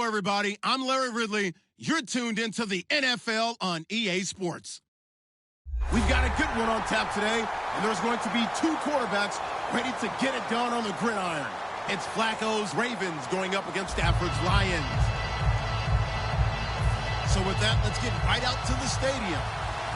Hello, everybody. I'm Larry Ridley. You're tuned into the NFL on EA Sports. We've got a good one on tap today, and there's going to be two quarterbacks ready to get it done on the gridiron. It's Flacco's Ravens going up against Stafford's Lions. So with that, let's get right out to the stadium.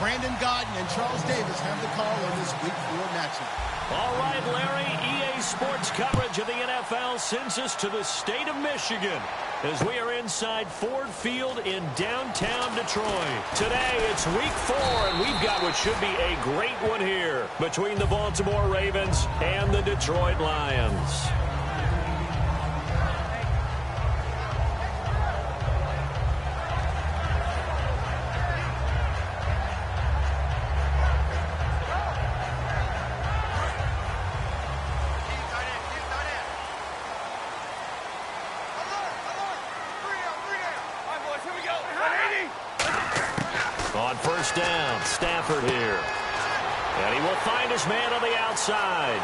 Brandon Godden and Charles Davis have the call on this Week 4 matchup. All right, Larry, EA Sports coverage of the NFL sends us to the state of Michigan as we are inside Ford Field in downtown Detroit. Today, it's Week 4, and we've got what should be a great one here between the Baltimore Ravens and the Detroit Lions. On first down, Stafford here. And he will find his man on the outside.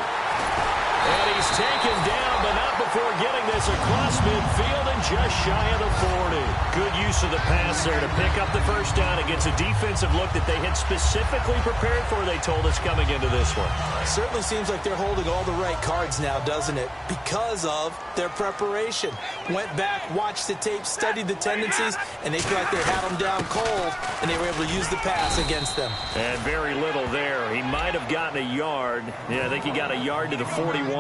And he's taken down, but not before getting this across midfield and just shy of the 40. Good use of the pass there to pick up the first down against a defensive look that they had specifically prepared for, they told us, coming into this one. Certainly seems like they're holding all the right cards now, doesn't it? Because of their preparation. Went back, watched the tape, studied the tendencies, and they feel like they had them down cold, and they were able to use the pass against them. And very little there. He might have gotten a yard. Yeah, I think he got a yard to the 41.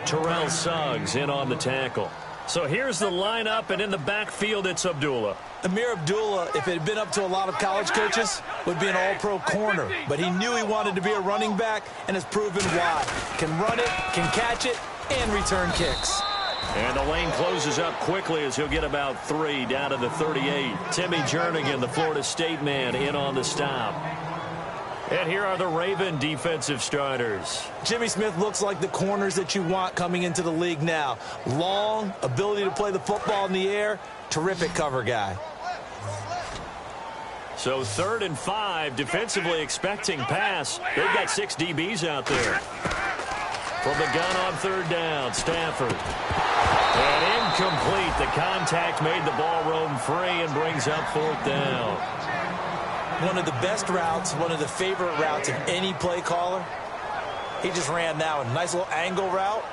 Terrell Suggs in on the tackle. So here's the lineup, and in the backfield, it's Abdullah. Amir Abdullah, if it had been up to a lot of college coaches, would be an all-pro corner. But he knew he wanted to be a running back, and has proven why. Can run it, can catch it, and return kicks. And the lane closes up quickly as he'll get about 3 down to the 38. Timmy Jernigan, the Florida State man, in on the stop. And here are the Raven defensive starters. Jimmy Smith looks like the corners that you want coming into the league now. Long, ability to play the football in the air, terrific cover guy. So 3rd and 5, defensively expecting pass. They've got 6 DBs out there. From the gun on 3rd down, Stafford. And incomplete. The contact made the ball roam free and brings up 4th down. One of the best routes, one of the favorite routes of any play caller. He just ran that one. Nice little angle route.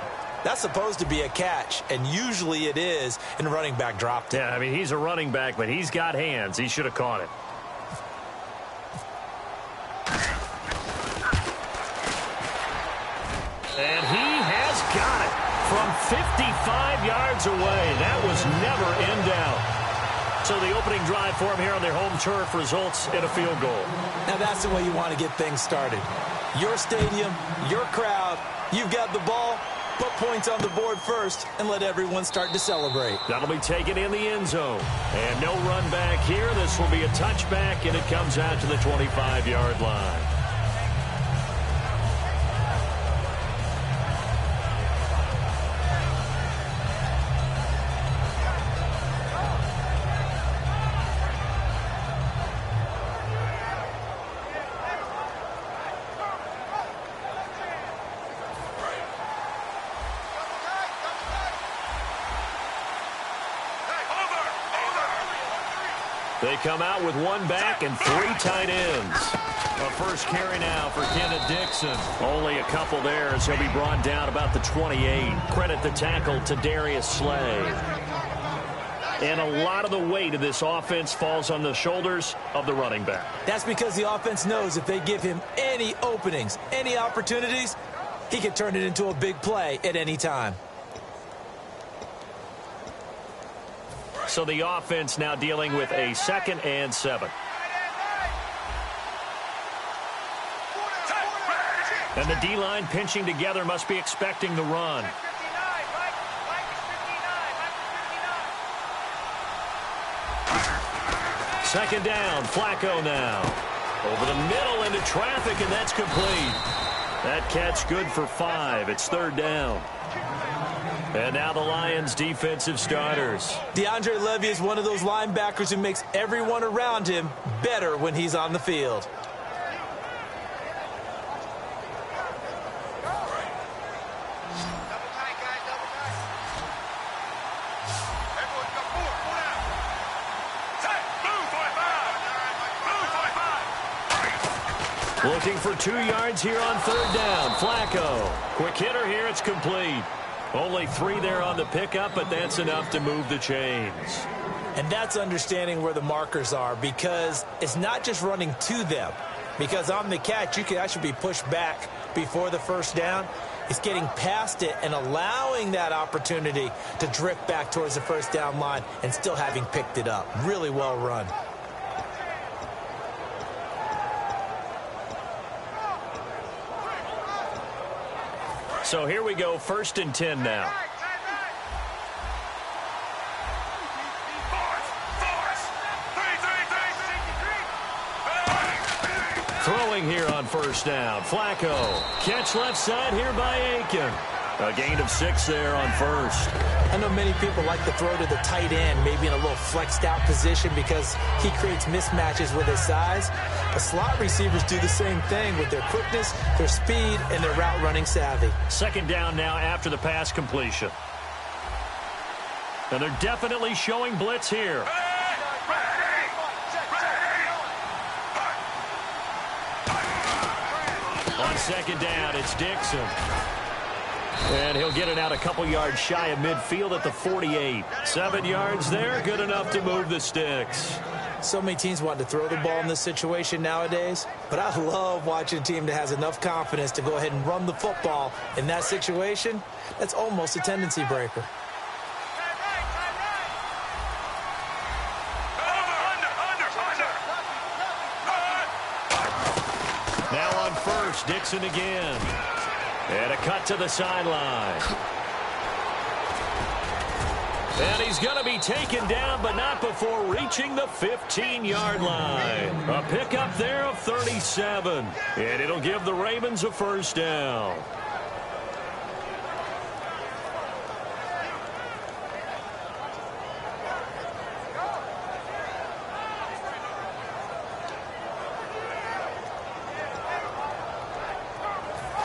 That's supposed to be a catch, and usually it is, and the running back dropped it. Yeah, I mean, he's a running back, but he's got hands. He should have caught it. And he has got it from 55 yards away. That was never in doubt. So the opening drive for him here on their home turf results in a field goal. Now that's the way you want to get things started. Your stadium, your crowd, you've got the ball, put points on the board first, and let everyone start to celebrate. That'll be taken in the end zone. And no run back here. This will be a touchback, and it comes out to the 25-yard line. They come out with 1 back and 3 tight ends. A first carry now for Kenneth Dixon. Only a couple there as he'll be brought down about the 28. Credit the tackle to Darius Slay. And a lot of the weight of this offense falls on the shoulders of the running back. That's because the offense knows if they give him any openings, any opportunities, he can turn it into a big play at any time. So the offense now dealing with a 2nd and 7. And the D-line pinching together, must be expecting the run. Second down, Flacco now. Over the middle into traffic, and that's complete. That catch good for 5. It's 3rd down. And now the Lions defensive starters. DeAndre Levy is one of those linebackers who makes everyone around him better when he's on the field. Looking for 2 yards here on 3rd down. Flacco. Quick hitter here. It's complete. Only 3 there on the pickup, but that's enough to move the chains. And that's understanding where the markers are, because it's not just running to them. Because on the catch, you can actually be pushed back before the 1st down. It's getting past it and allowing that opportunity to drift back towards the 1st down line and still having picked it up. Really well run. So here we go, 1st and 10 now. Throwing here on 1st down. Flacco. Catch left side here by Aiken. A gain of 6 there on 1st. I know many people like to throw to the tight end, maybe in a little flexed out position because he creates mismatches with his size. But slot receivers do the same thing with their quickness, their speed, and their route running savvy. 2nd down now after the pass completion. And they're definitely showing blitz here. On 2nd down, it's Dixon. And he'll get it out a couple yards shy of midfield at the 48. 7 yards there, good enough to move the sticks. So many teams want to throw the ball in this situation nowadays, but I love watching a team that has enough confidence to go ahead and run the football in that situation. That's almost a tendency breaker. Now on 1st, Dixon again. And a cut to the sideline. And he's going to be taken down, but not before reaching the 15-yard line. A pickup there of 37. And it'll give the Ravens a 1st down.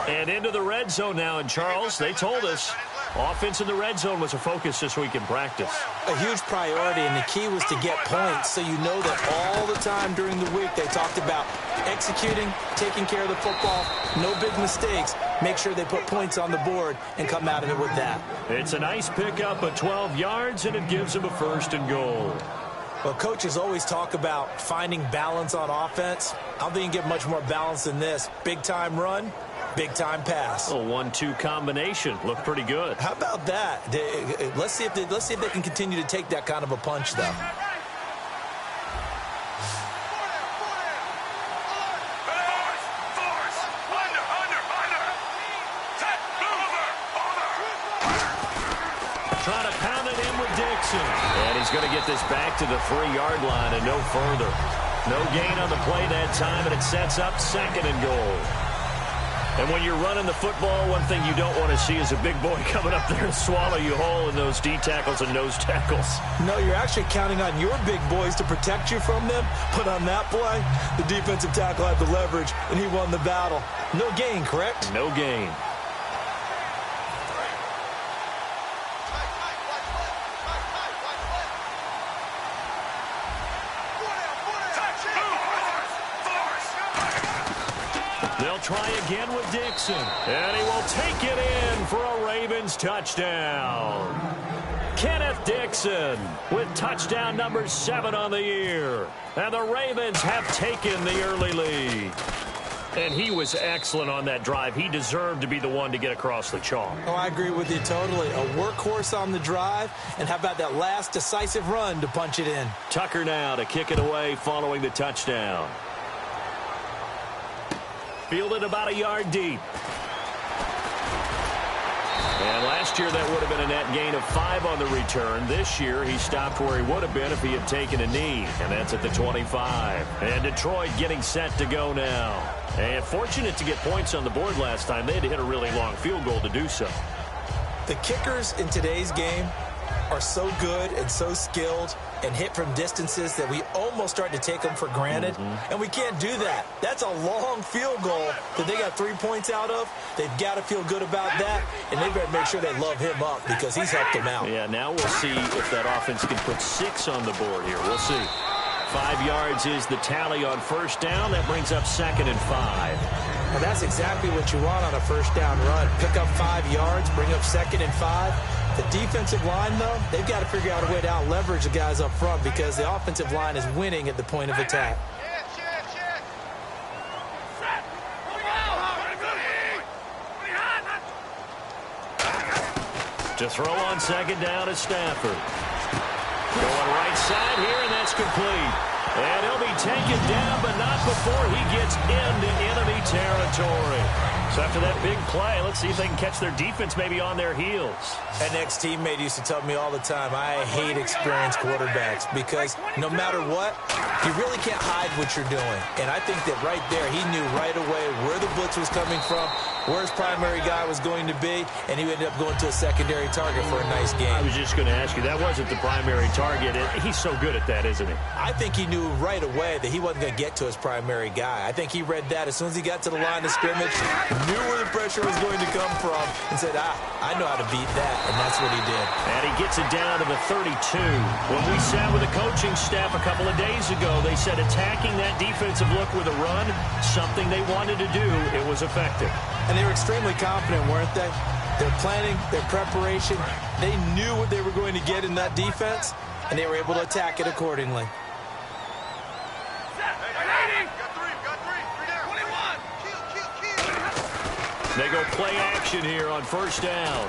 And into the red zone now. And Charles, they told us offense in the red zone was a focus this week in practice. A huge priority, and the key was to get points. So you know that all the time during the week they talked about executing, taking care of the football, no big mistakes. Make sure they put points on the board and come out of it with that. It's a nice pickup of 12 yards, and it gives them a 1st and goal. Well, coaches always talk about finding balance on offense. I don't think you can get much more balance than this. Big-time run, big-time pass. A 1-2 combination. Looked pretty good. How about that? Let's see if they can continue to take that kind of a punch, though. Trying to pound it in with Dixon. And he's going to get this back to the 3-yard line and no further. No gain on the play that time, and it sets up 2nd and goal. And when you're running the football, one thing you don't want to see is a big boy coming up there and swallow you whole in those D tackles and nose tackles. No, you're actually counting on your big boys to protect you from them. But on that play, the defensive tackle had the leverage, and he won the battle. No gain, correct? No gain. They'll try again with Dixon. And he will take it in for a Ravens touchdown. Kenneth Dixon with touchdown number 7 on the year. And the Ravens have taken the early lead. And he was excellent on that drive. He deserved to be the one to get across the chalk. Oh, I agree with you totally. A workhorse on the drive. And how about that last decisive run to punch it in? Tucker now to kick it away following the touchdown. Fielded about a yard deep. And last year that would have been a net gain of 5 on the return. This year he stopped where he would have been if he had taken a knee. And that's at the 25. And Detroit getting set to go now. And fortunate to get points on the board last time. They had to hit a really long field goal to do so. The kickers in today's game are so good and so skilled and hit from distances that we almost start to take them for granted. And we can't do that. That's a long field goal that they got 3 points out of. They've got to feel good about that, and they better make sure they love him up because he's helped them out. Yeah, now we'll see if that offense can put 6 on the board here. We'll see. 5 yards is the tally on first down. That brings up 2nd and 5. Well, that's exactly what you want on a first down run. Pick up 5 yards, bring up 2nd and 5. The defensive line, though, they've got to figure out a way to out-leverage the guys up front because the offensive line is winning at the point of attack. To throw on 2nd down is Stafford. Going right side here, and that's complete. And he'll be taken down, but not before he gets into enemy territory. So after that big play, let's see if they can catch their defense maybe on their heels. An ex-teammate used to tell me all the time, I hate experienced quarterbacks because no matter what, you really can't hide what you're doing. And I think that right there, he knew right away where the blitz was coming from, where his primary guy was going to be, and he ended up going to a secondary target for a nice game. I was just going to ask you, that wasn't the primary target. He's so good at that, isn't he? I think he knew right away that he wasn't going to get to his primary guy. I think he read that as soon as he got to the line of scrimmage, knew where the pressure was going to come from, and said, I know how to beat that, and that's what he did. And he gets it down to the 32. When we sat with the coaching staff a couple of days ago, they said attacking that defensive look with a run, something they wanted to do, it was effective. And they were extremely confident, weren't they? Their planning, their preparation, they knew what they were going to get in that defense, and they were able to attack it accordingly. They go play action here on first down.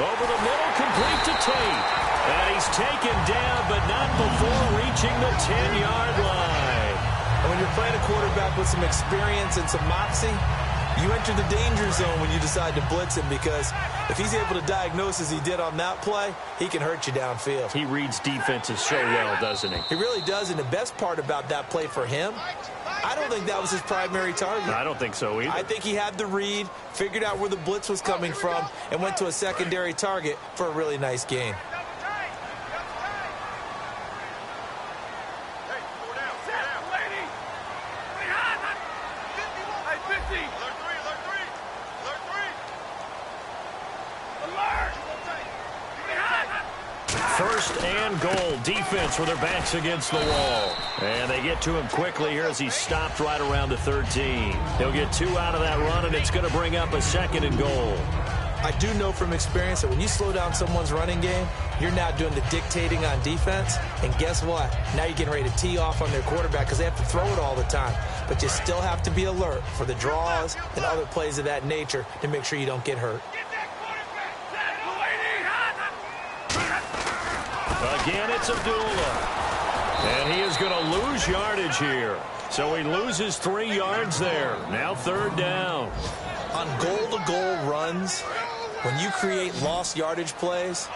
Over the middle, complete to Tate. And he's taken down, but not before reaching the 10-yard line. And when you're playing a quarterback with some experience and some moxie, you enter the danger zone when you decide to blitz him because if he's able to diagnose as he did on that play, he can hurt you downfield. He reads defenses so well, doesn't he? He really does, and the best part about that play for him, I don't think that was his primary target. I don't think so either. I think he had the read, figured out where the blitz was coming from, and went to a secondary target for a really nice game. First and goal, defense with their backs against the wall. And they get to him quickly here as he stopped right around the 13. He'll get 2 out of that run, and it's going to bring up a 2nd and goal. I do know from experience that when you slow down someone's running game, you're now doing the dictating on defense. And guess what? Now you're getting ready to tee off on their quarterback because they have to throw it all the time. But you still have to be alert for the draws and other plays of that nature to make sure you don't get hurt. Again, it's Abdullah. And he is going to lose yardage here. So he loses 3 yards there. Now 3rd down. On goal-to-goal runs, when you create lost yardage plays,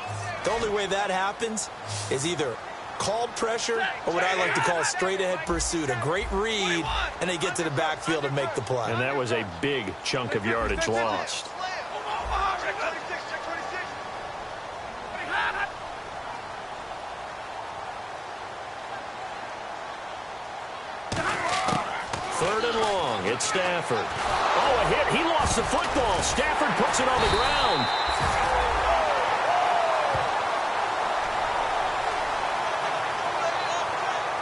the only way that happens is either called pressure or what I like to call straight-ahead pursuit. A great read, and they get to the backfield and make the play. And that was a big chunk of yardage lost. Third and long, it's Stafford. Oh, a hit. He lost the football. Stafford puts it on the ground.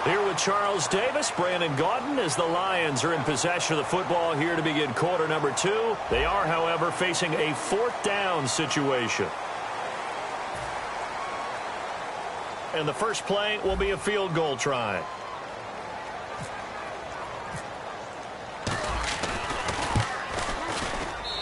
Here with Charles Davis, Brandon Gaudin, as the Lions are in possession of the football here to begin quarter number 2. They are, however, facing a 4th down situation. And the first play will be a field goal try.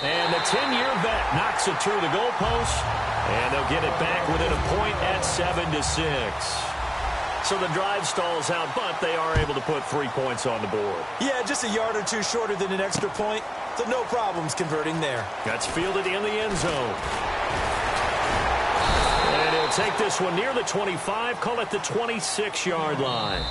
And the 10-year vet knocks it through the goalpost, and they'll get it back within a point at 7-6. So the drive stalls out, but they are able to put 3 points on the board. Yeah, just a yard or two shorter than an extra point, so no problems converting there. That's fielded in the end zone. And he'll take this one near the 25, call it the 26-yard line.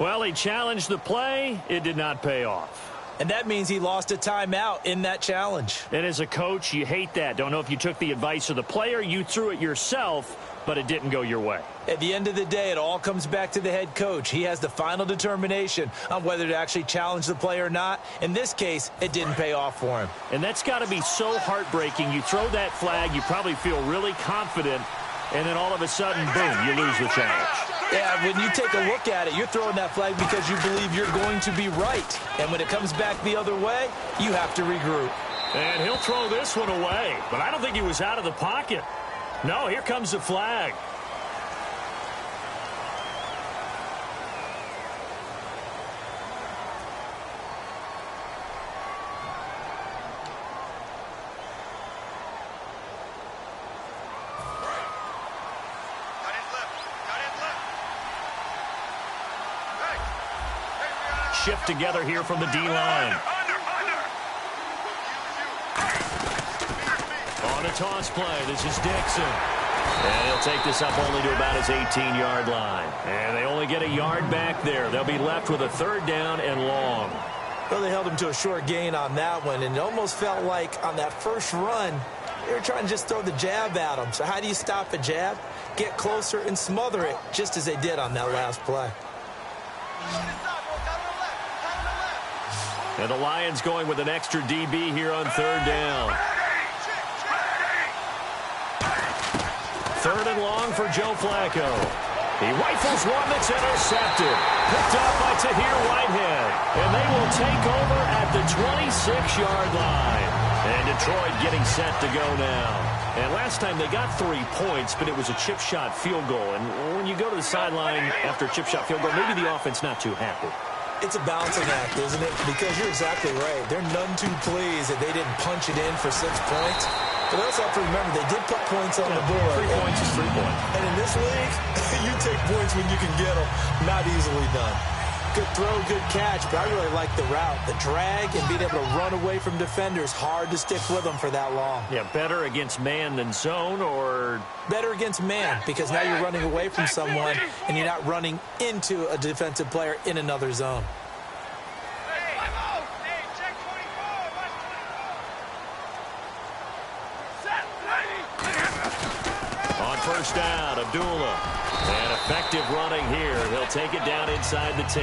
Well, he challenged the play. It did not pay off. And that means he lost a timeout in that challenge. And as a coach, you hate that. Don't know if you took the advice of the player, you threw it yourself, but it didn't go your way. At the end of the day, it all comes back to the head coach. He has the final determination on whether to actually challenge the play or not. In this case, it didn't pay off for him. And that's got to be so heartbreaking. You throw that flag, you probably feel really confident, and then all of a sudden, boom, you lose the challenge. Yeah, when you take a look at it, you're throwing that flag because you believe you're going to be right. And when it comes back the other way, you have to regroup. And he'll throw this one away, but I don't think he was out of the pocket. No, here comes the flag. Shift together here from the D-line. On a toss play, this is Dixon. And he'll take this up only to about his 18-yard line. And they only get a yard back there. They'll be left with a 3rd down and long. Well, they held him to a short gain on that one, and it almost felt like on that first run, they were trying to just throw the jab at him. So how do you stop a jab? Get closer and smother it, just as they did on that last play. And the Lions going with an extra DB here on 3rd down. 3rd and long for Joe Flacco. He rifles one that's intercepted. Picked off by Tahir Whitehead. And they will take over at the 26-yard line. And Detroit getting set to go now. And last time they got 3 points, but it was a chip shot field goal. And when you go to the sideline after a chip shot field goal, maybe the offense not too happy. It's a balancing act, isn't it? Because you're exactly right. They're none too pleased that they didn't punch it in for 6 points. But they also have to remember they did put points on the board. 3 points is 3 points. And in this league, you take points when you can get them. Not easily done. Good throw, good catch, but I really like the route. The drag and being able to run away from defenders. Hard to stick with them for that long. Yeah, better against man than zone, or? Better against man, because now you're running away from someone and you're not running into a defensive player in another zone. On 1st down, Abdullah. And effective running here. He'll take it down inside the 10.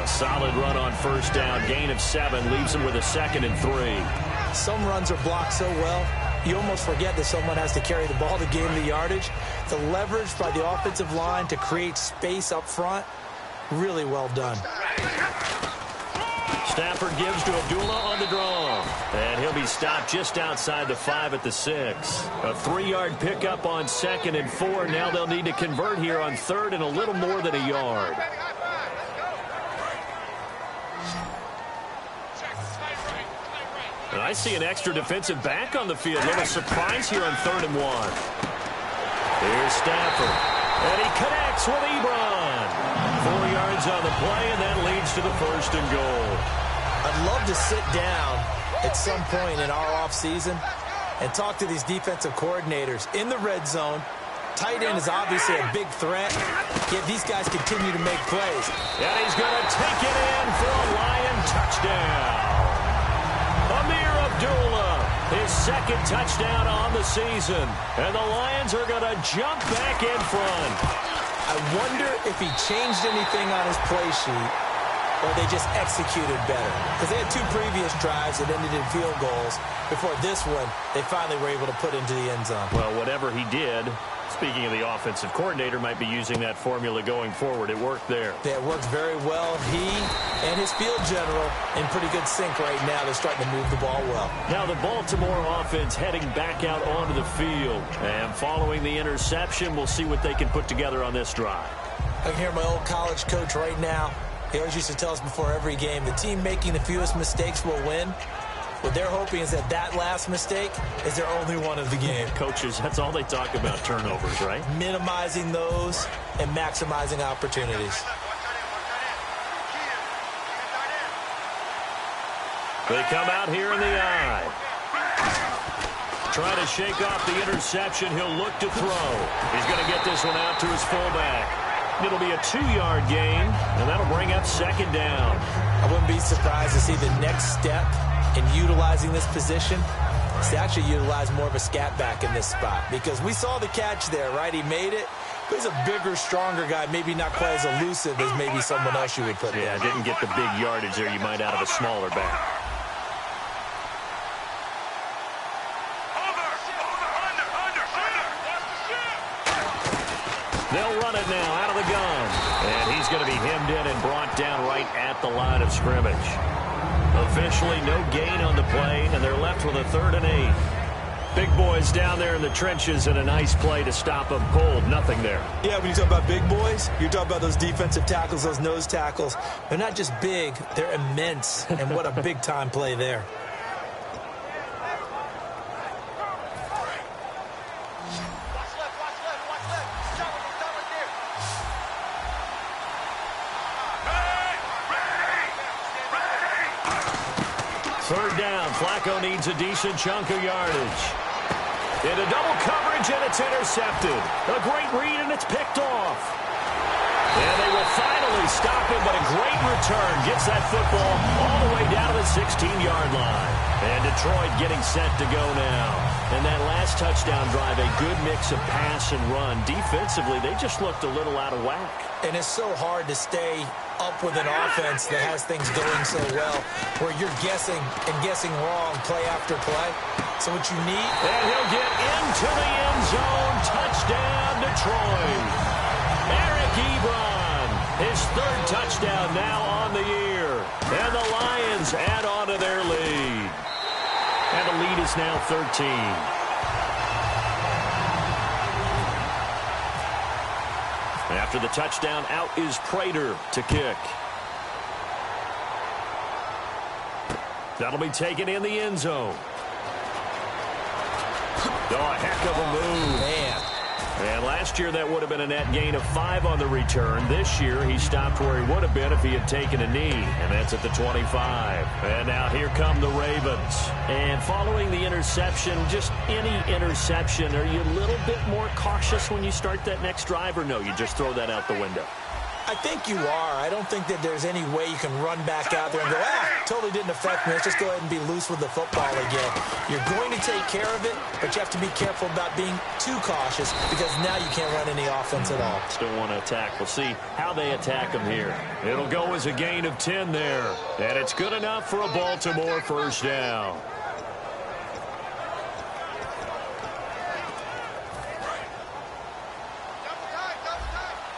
A solid run on 1st down. Gain of 7 leaves him with a 2nd and 3. Some runs are blocked so well, you almost forget that someone has to carry the ball to gain the yardage. The leverage by the offensive line to create space up front, really well done. Stafford gives to Abdullah on the draw. And he'll be stopped just outside the 5 at the 6. A 3-yard pickup on 2nd and 4. Now they'll need to convert here on 3rd and a little more than a yard. And I see an extra defensive back on the field. A little surprise here on 3rd and 1. Here's Stafford. And he connects with Ebron. 4 yards on the play, and that leads to the 1st and goal. I'd love to sit down at some point in our offseason and talk to these defensive coordinators in the red zone. Tight end is obviously a big threat, yet these guys continue to make plays. And he's going to take it in for a Lion touchdown. Amir Abdullah, his 2nd touchdown on the season. And the Lions are going to jump back in front. I wonder if he changed anything on his play sheet, or they just executed better. Because they had 2 previous drives that ended in field goals. Before this one, they finally were able to put into the end zone. Well, whatever he did, speaking of the offensive coordinator, might be using that formula going forward. It worked there. Yeah, it worked very well. He and his field general in pretty good sync right now. They're starting to move the ball well. Now the Baltimore offense heading back out onto the field. And following the interception, we'll see what they can put together on this drive. I can hear my old college coach right now. He always used to tell us before every game, the team making the fewest mistakes will win. What they're hoping is that last mistake is their only one of the game. Coaches, that's all they talk about, turnovers, right? Minimizing those and maximizing opportunities. They come out here in the eye. Trying to shake off the interception. He'll look to throw. He's going to get this one out to his fullback. It'll be a 2-yard gain, and that'll bring up 2nd down. I wouldn't be surprised to see the next step in utilizing this position is to actually utilize more of a scat back in this spot, because we saw the catch there, right? He made it. But he's a bigger, stronger guy, maybe not quite as elusive as maybe someone else you would put there. Yeah, didn't get the big yardage there you might out of a smaller back. They'll run it now out of the gun. And he's going to be hemmed in and brought down right at the line of scrimmage. Officially no gain on the play, and they're left with a 3rd and 8. Big boys down there in the trenches, and a nice play to stop them cold. Nothing there. Yeah, when you talk about big boys, you're talking about those defensive tackles, those nose tackles. They're not just big, they're immense. And what a big-time play there. Third down. Flacco needs a decent chunk of yardage. Into double coverage, and it's intercepted. A great read, and it's picked off. And they will finally stop him, but a great return gets that football all the way down to the 16-yard line. And Detroit getting set to go now. And that last touchdown drive, a good mix of pass and run. Defensively, they just looked a little out of whack. And it's so hard to stay up with an offense that has things going so well, where you're guessing and guessing wrong play after play. So what you need... And he'll get into the end zone. Touchdown, Detroit. Eric Ebron, his 3rd touchdown now on the year. And the Lions add on to their lead. And the lead is now 13. After the touchdown, out is Prater to kick. That'll be taken in the end zone. Oh, a heck of a move. Man. And last year, that would have been a net gain of 5 on the return. This year, he stopped where he would have been if he had taken a knee, and that's at the 25. And now here come the Ravens. And following the interception, just any interception, are you a little bit more cautious when you start that next drive, or no, you just throw that out the window? I think you are. I don't think that there's any way you can run back out there and go, totally didn't affect me. Let's just go ahead and be loose with the football again. You're going to take care of it, but you have to be careful about being too cautious, because now you can't run any offense at all. Still want to attack. We'll see how they attack him here. It'll go as a gain of 10 there, and it's good enough for a Baltimore 1st down.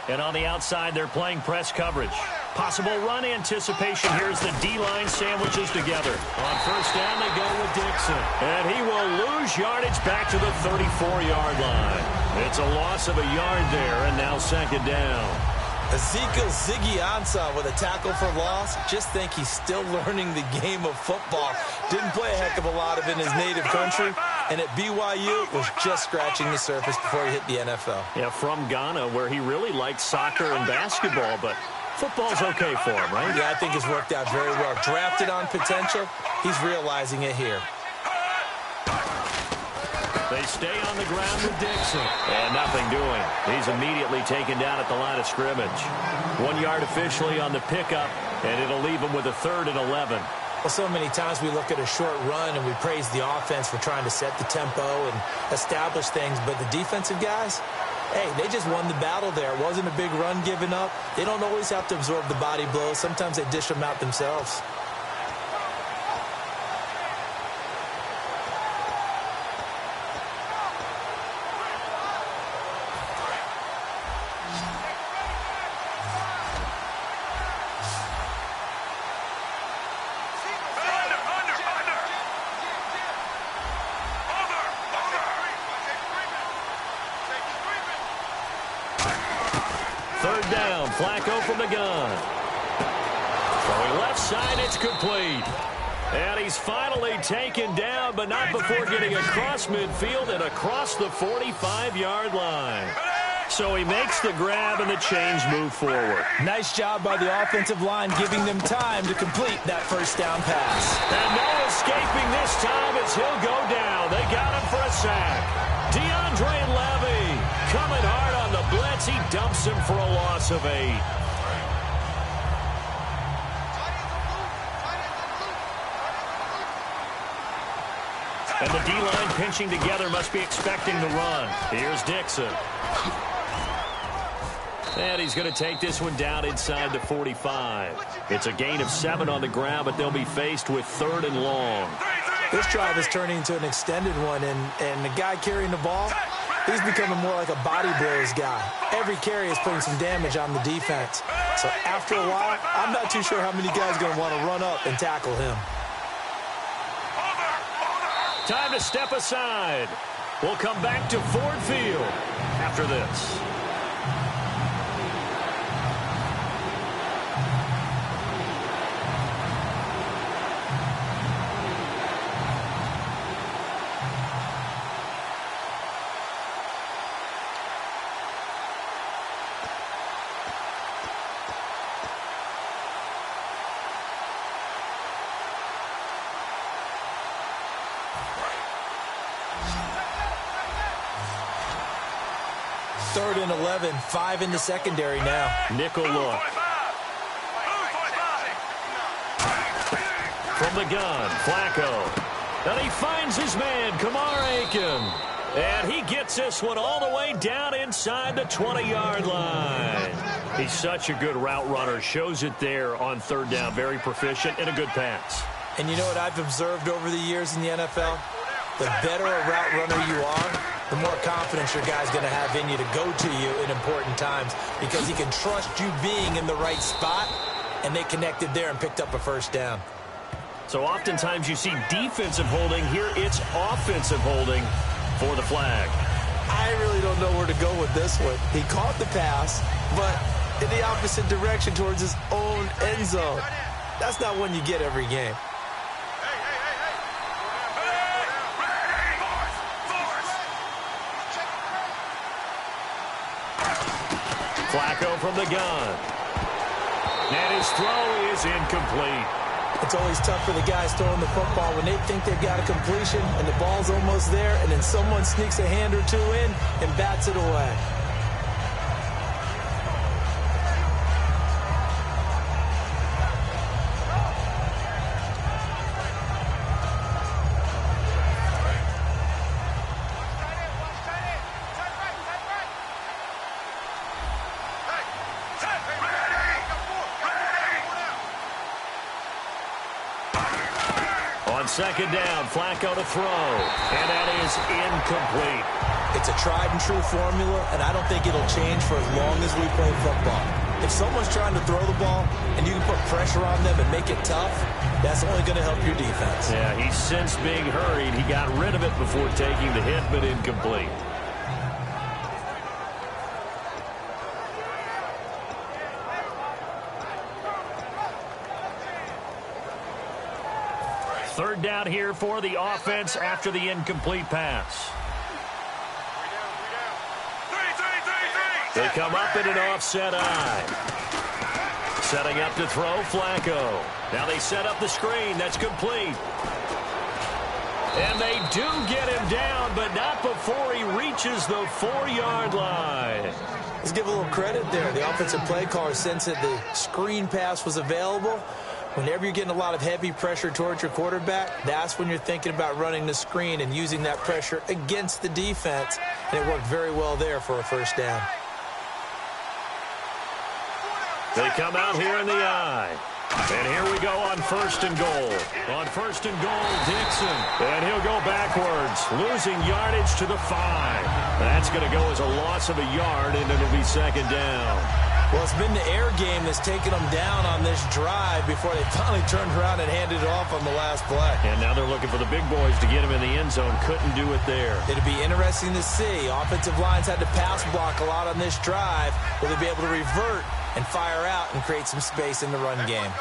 And on the outside, they're playing press coverage. Possible run anticipation. Here's the D-line sandwiches together. On 1st down, they go with Dixon. And he will lose yardage back to the 34-yard line. It's a loss of a yard there, and now 2nd down. Ezekiel Ziggy Ansah with a tackle for loss. Just think he's still learning the game of football. Didn't play a heck of a lot of it in his native country. And at BYU, was just scratching the surface before he hit the NFL. Yeah, from Ghana, where he really liked soccer and basketball, but football's okay for him, right? Yeah, I think it's worked out very well. Drafted on potential, he's realizing it here. They stay on the ground with Dixon. And nothing doing. He's immediately taken down at the line of scrimmage. 1 yard officially on the pickup, and it'll leave him with a 3rd and 11. Well, so many times we look at a short run and we praise the offense for trying to set the tempo and establish things, but the defensive guys, hey, they just won the battle there. It wasn't a big run given up. They don't always have to absorb the body blows. Sometimes they dish them out themselves. Flacco from the gun. Throwing left side, it's complete. And he's finally taken down, but not before getting across midfield and across the 45-yard line. So he makes the grab and the chains move forward. Nice job by the offensive line, giving them time to complete that 1st down pass. And no escaping this time as he'll go down. They got him for a sack. DeAndre Levy coming hard on the blitz. He dumps him for a loss of 8. And the D-line pinching together must be expecting the run. Here's Dixon. And he's going to take this one down inside the 45. It's a gain of 7 on the ground, but they'll be faced with 3rd and long. This drive is turning into an extended one, and the guy carrying the ball, he's becoming more like a body blows guy. Every carry is putting some damage on the defense. So after a while, I'm not too sure how many guys are going to want to run up and tackle him. Time to step aside. We'll come back to Ford Field after this. Third and 11, 5 in the secondary now. Nickel look. From the gun, Flacco. And he finds his man, Kamar Aiken. And he gets this one all the way down inside the 20-yard line. He's such a good route runner. Shows it there on 3rd down. Very proficient and a good pass. And you know what I've observed over the years in the NFL? The better a route runner you are, the more confidence your guy's going to have in you to go to you in important times because he can trust you being in the right spot, and they connected there and picked up a 1st down. So oftentimes you see defensive holding. Here it's offensive holding for the flag. I really don't know where to go with this one. He caught the pass, but in the opposite direction towards his own end zone. That's not one you get every game. Flacco from the gun. And his throw is incomplete. It's always tough for the guys throwing the football when they think they've got a completion and the ball's almost there, and then someone sneaks a hand or two in and bats it away. On 2nd down, Flacco to throw, and that is incomplete. It's a tried-and-true formula, and I don't think it'll change for as long as we play football. If someone's trying to throw the ball and you can put pressure on them and make it tough, that's only going to help your defense. Yeah, he's since being hurried. He got rid of it before taking the hit, but incomplete. Third down here for the offense after the incomplete pass. They come up in an offset eye. Setting up to throw, Flacco. Now they set up the screen. That's complete. And they do get him down, but not before he reaches the 4-yard line. Let's give a little credit there. The offensive play caller sensed that the screen pass was available. Whenever you're getting a lot of heavy pressure towards your quarterback, that's when you're thinking about running the screen and using that pressure against the defense. And it worked very well there for a 1st down. They come out here in the eye. And here we go on 1st and goal. On 1st and goal, Dixon. And he'll go backwards, losing yardage to the 5. That's going to go as a loss of a yard, and it'll be 2nd down. Well, it's been the air game that's taken them down on this drive before they finally turned around and handed it off on the last play. And now they're looking for the big boys to get him in the end zone. Couldn't do it there. It'll be interesting to see. Offensive lines had to pass block a lot on this drive. Will they be able to revert and fire out and create some space in the run game?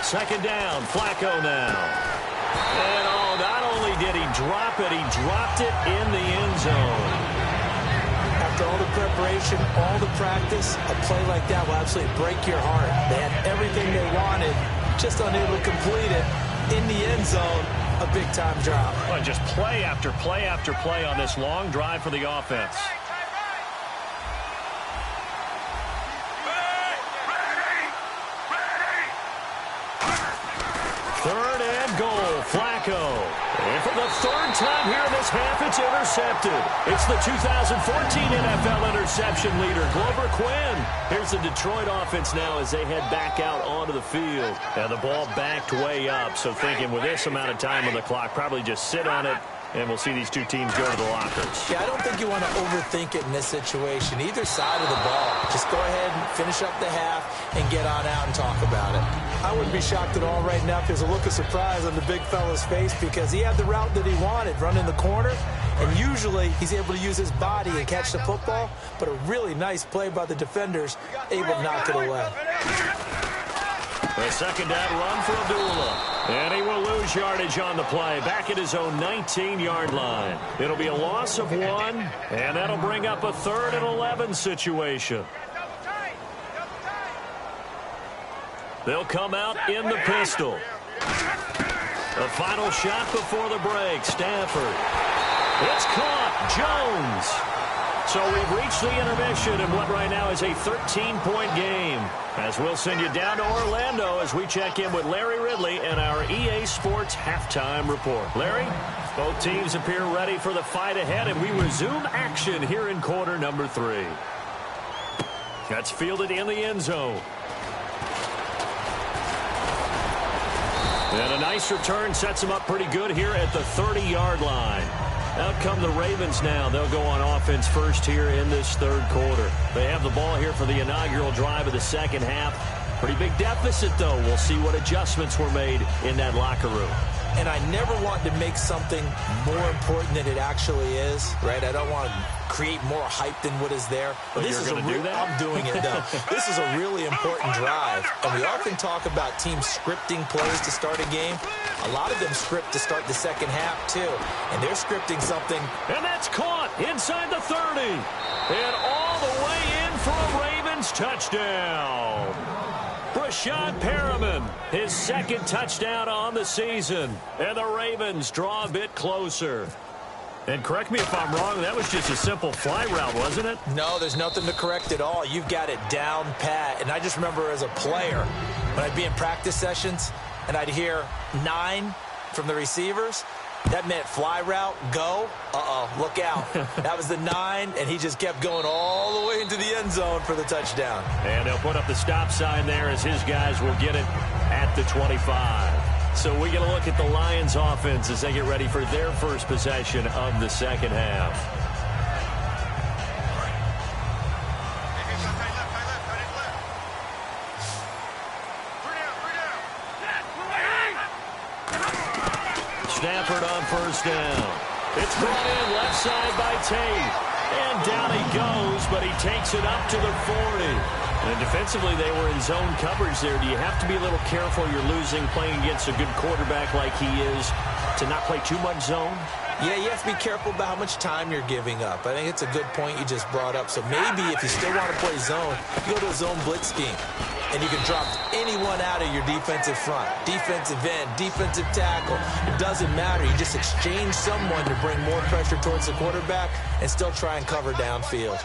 Second down, Flacco now. And not only did he drop it, he dropped it in the end zone. After all the preparation, all the practice, a play like that will absolutely break your heart. They had everything they wanted, just unable to complete it in the end zone. A big-time drop. Well, just play after play after play on this long drive for the offense. Third and goal, Flacco. And for the third time here in this half, it's intercepted. It's the 2014 NFL interception leader, Glover Quinn. Here's the Detroit offense now as they head back out onto the field. Now the ball backed way up, so thinking with this amount of time on the clock, probably just sit on it, and we'll see these two teams go to the lockers. Yeah, I don't think you want to overthink it in this situation. Either side of the ball. Just go ahead and finish up the half and get on out and talk about it. I wouldn't be shocked at all right now if there's a look of surprise on the big fella's face because he had the route that he wanted, running the corner, and usually he's able to use his body and catch the football, but a really nice play by the defenders, able to knock it away. A second down run for Abdullah. And he will lose yardage on the play, back at his own 19-yard line. It'll be a loss of 1, and that'll bring up a 3rd and 11 situation. They'll come out in the pistol. The final shot before the break, Stafford. It's caught, Jones. So we've reached the intermission in what right now is a 13-point game. As we'll send you down to Orlando as we check in with Larry Ridley and our EA Sports Halftime Report. Larry, both teams appear ready for the fight ahead, and we resume action here in quarter number 3. That's fielded in the end zone. And a nice return sets him up pretty good here at the 30-yard line. Out come the Ravens now. They'll go on offense first here in this third quarter. They have the ball here for the inaugural drive of the second half. Pretty big deficit, though. We'll see what adjustments were made in that locker room. And I never want to make something more important than it actually is, right? I don't want to create more hype than what is there. But this is going to do that? I'm doing it, though. This is a really important drive. And we often talk about teams scripting plays to start a game. A lot of them script to start the second half, too. And they're scripting something. And that's caught inside the 30. And all the way in for a Ravens touchdown. Brashad Perriman, his second touchdown on the season. And the Ravens draw a bit closer. And correct me if I'm wrong, that was just a simple fly route, wasn't it? No, there's nothing to correct at all. You've got it down pat. And I just remember as a player, when I'd be in practice sessions, and I'd hear 9 from the receivers, that meant fly route, go, look out. That was the 9, and he just kept going all the way into the end zone for the touchdown. And they'll put up the stop sign there as his guys will get it at the 25. So we get a look at the Lions offense as they get ready for their first possession of the second half. Stafford on first down. It's brought in left side by Tate. And down he goes, but he takes it up to the 40. And defensively, they were in zone coverage there. Do you have to be a little careful? You're losing, playing against a good quarterback like he is, to not play too much zone? Yeah, you have to be careful about how much time you're giving up. I think it's a good point you just brought up. So maybe if you still want to play zone, you go to a zone blitz scheme. And you can drop anyone out of your defensive front. Defensive end, defensive tackle. It doesn't matter. You just exchange someone to bring more pressure towards the quarterback and still try and cover downfield.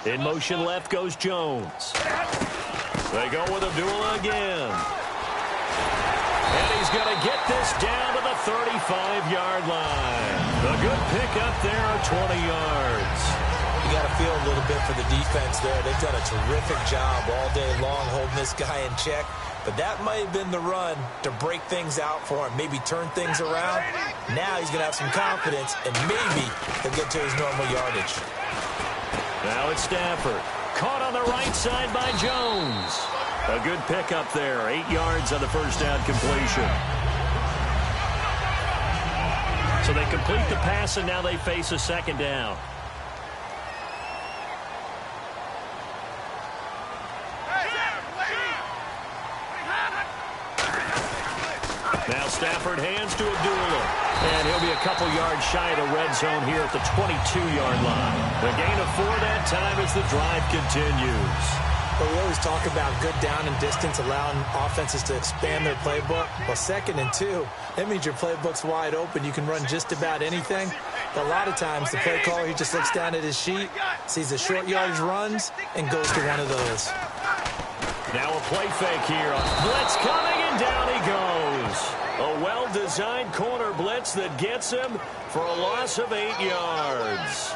In motion left goes Jones. They go with Abdullah again. And he's going to get this down to the 35-yard line. A good pickup there of 20 yards. You got to feel a little bit for the defense there. They've done a terrific job all day long holding this guy in check. But that might have been the run to break things out for him, maybe turn things around. Now he's going to have some confidence, and maybe he'll get to his normal yardage. Now it's Stafford. Caught on the right side by Jones. A good pickup there. 8 yards on the first down completion. So they complete the pass, and now they face a second down. Now Stafford hands to Abdullah. And he'll be a couple yards shy of the red zone here at the 22-yard line. The gain of 4 that time as the drive continues. But we always talk about good down and distance, allowing offenses to expand their playbook. Well, 2nd and 2, that means your playbook's wide open. You can run just about anything. But a lot of times, the play caller, he just looks down at his sheet, sees the short yardage runs, and goes to one of those. Now a play fake here. Blitz coming, and down he goes. A well-designed corner blitz that gets him for a loss of 8 yards.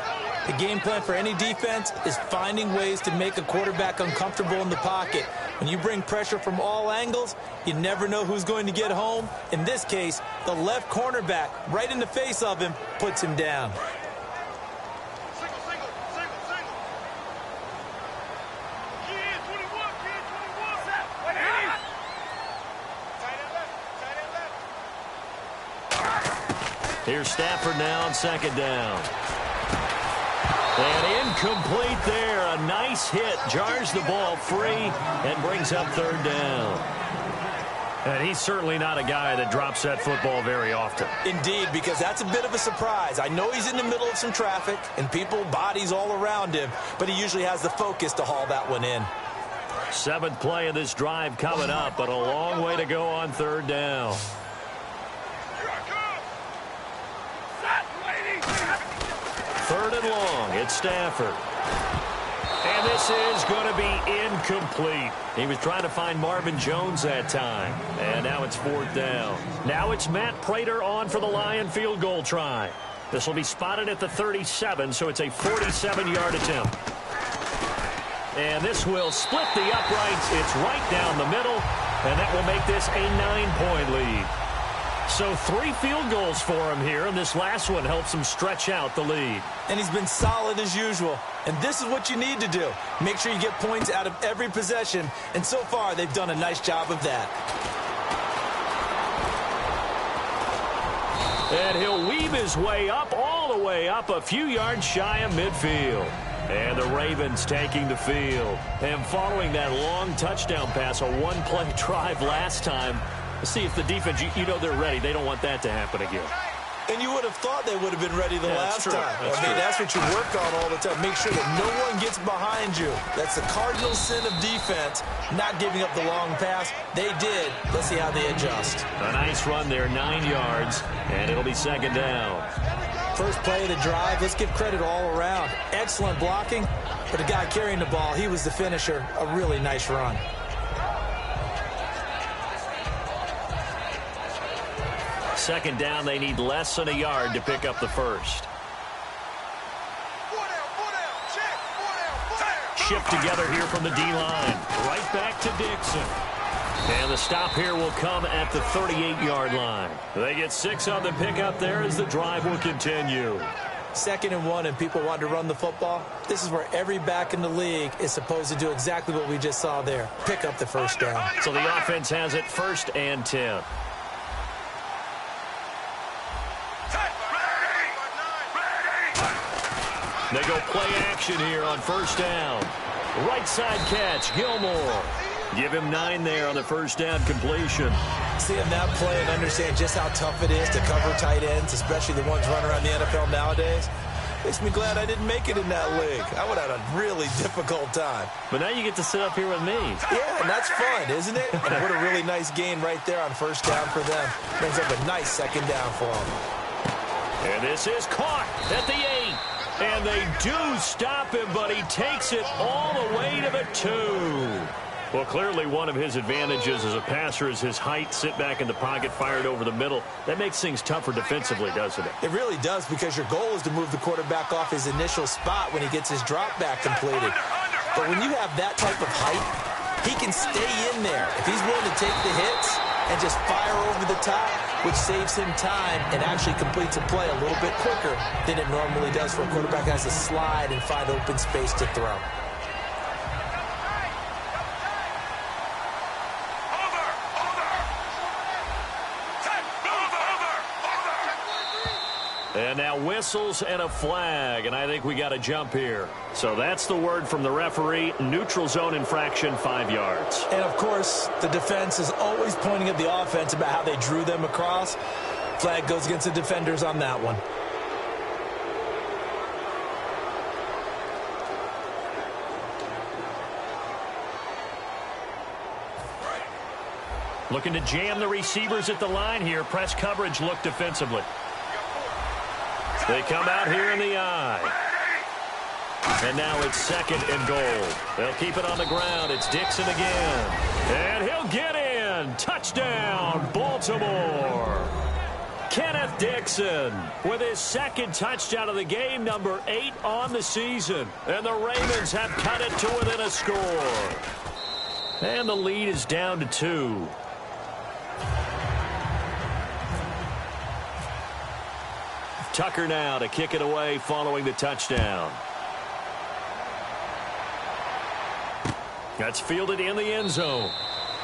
The game plan for any defense is finding ways to make a quarterback uncomfortable in the pocket. When you bring pressure from all angles, you never know who's going to get home. In this case, the left cornerback, right in the face of him, puts him down. Here's Stafford now on second down. And incomplete there. A nice hit. Jars the ball free and brings up third down. And he's certainly not a guy that drops that football very often. Indeed, because that's a bit of a surprise. I know he's in the middle of some traffic and people, bodies all around him, but he usually has the focus to haul that one in. 7th play of this drive coming up, but a long way to go on third down. Third and long, it's Stafford. And this is going to be incomplete. He was trying to find Marvin Jones that time. And now it's 4th down. Now it's Matt Prater on for the Lion field goal try. This will be spotted at the 37, so it's a 47-yard attempt. And this will split the uprights. It's right down the middle, and that will make this a 9-point lead. So 3 field goals for him here, and this last one helps him stretch out the lead. And he's been solid as usual. And this is what you need to do. Make sure you get points out of every possession. And so far, they've done a nice job of that. And he'll weave his way up, all the way up, a few yards shy of midfield. And the Ravens taking the field. And following that long touchdown pass, a one-play drive last time, let's see if the defense, you know they're ready. They don't want that to happen again. And you would have thought they would have been ready the last time. That's what you work on all the time. Make sure that no one gets behind you. That's the cardinal sin of defense, not giving up the long pass. They did. Let's see how they adjust. A nice run there, 9 yards, and it'll be second down. First play of the drive, let's give credit all around. Excellent blocking, but the guy carrying the ball, he was the finisher. A really nice run. Second down, they need less than a yard to pick up the first. Shift together here from the D-line. Right back to Dixon. And the stop here will come at the 38-yard line. They get 6 on the pickup there as the drive will continue. 2nd and 1 and people want to run the football. This is where every back in the league is supposed to do exactly what we just saw there. Pick up the first down. So the offense has it 1st and 10. They go play action here on first down. Right side catch, Gilmore. Give him 9 there on the first down completion. Seeing that play and understand just how tough it is to cover tight ends, especially the ones running around the NFL nowadays, makes me glad I didn't make it in that league. I would have had a really difficult time. But now you get to sit up here with me. Yeah, and that's fun, isn't it? And what a really nice gain right there on first down for them. Brings up a nice second down for them. And this is caught at the 8. And they do stop him, but he takes it all the way to the 2. Well, clearly one of his advantages as a passer is his height. Sit back in the pocket, fired over the middle. That makes things tougher defensively, doesn't it? It really does, because your goal is to move the quarterback off his initial spot when he gets his drop back completed. But when you have that type of height, he can stay in there. If he's willing to take the hits and just fire over the top, which saves him time and actually completes a play a little bit quicker than it normally does for a quarterback that has to slide and find open space to throw. And now whistles and a flag, and I think we got a jump here. So that's the word from the referee. Neutral zone infraction, 5 yards. And, of course, the defense is always pointing at the offense about how they drew them across. Flag goes against the defenders on that one. Looking to jam the receivers at the line here. Press coverage look defensively. They come out here in the I. And now it's second and goal. They'll keep it on the ground. It's Dixon again. And he'll get in. Touchdown, Baltimore. Kenneth Dixon with his second touchdown of the game, number 8 on the season. And the Ravens have cut it to within a score. And the lead is down to 2. Tucker now to kick it away following the touchdown. That's fielded in the end zone.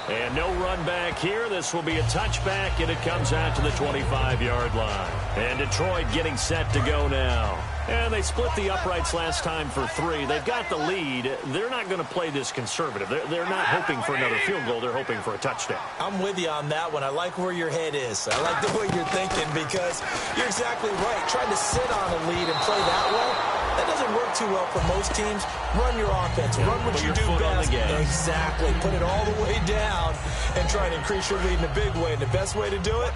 And no run back here. This will be a touchback, and it comes out to the 25-yard line. And Detroit getting set to go now. And they split the uprights last time for 3. They've got the lead. They're not going to play this conservative. They're not hoping for another field goal. They're hoping for a touchdown. I'm with you on that one. I like where your head is. I like the way you're thinking because you're exactly right. Trying to sit on a lead and play that way, that doesn't work too well for most teams. Run your offense. Run what you do best. Exactly. Put it all the way down and try and increase your lead in a big way. And the best way to do it,